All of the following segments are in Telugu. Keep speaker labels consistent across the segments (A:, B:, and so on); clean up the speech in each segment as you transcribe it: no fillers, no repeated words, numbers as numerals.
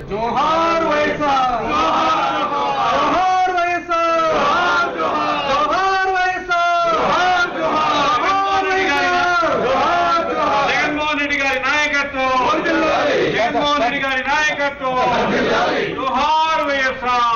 A: జోహార్ వైఎస్ఆర్, జోహార్ వైఎస్ఆర్, జోహార్ వైఎస్ఆర్, జగన్మోహన్ రెడ్డి గారి నాయకత్వం, జగన్మోహన్ రెడ్డి గారి నాయకత్వం, జోహార్ వైఎస్ఆర్.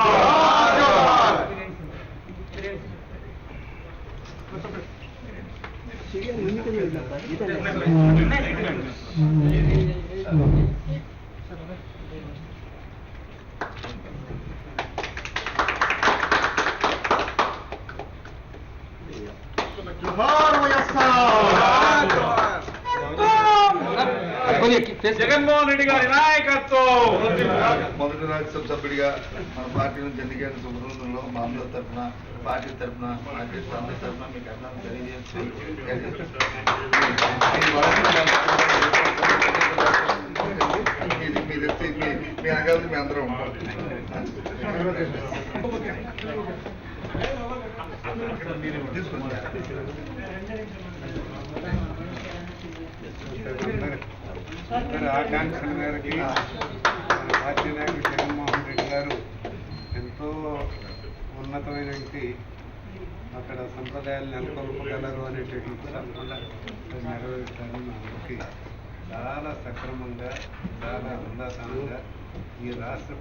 A: జగన్మోహన్ రెడ్డి గారి నాయకత్వం.
B: మొదటి రాజ్యసభ సభ్యుడిగా మన పార్టీ నుంచి ఎన్నికైన శుభ్రంలో మా అందరి తరఫున, పార్టీ తరఫున, అందరి తరఫున మీకు అభినందన తెలియజేస్తూ మీ అనగాలి మీ అందరం ఉంటాం.
C: ఆకాంక్షల మేరకి పార్టీ నాయకుడు జగన్మోహన్ రెడ్డి గారు ఎంతో ఉన్నతమైన వ్యక్తి, అక్కడ సంప్రదాయాలు నెలకొల్పగలరు అనేటటువంటి తప్పకుండా నెరవేర్చాలని మనకి చాలా సక్రమంగా, చాలా ఉల్లాసంగా ఈ రాష్ట్ర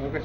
B: ఓకే.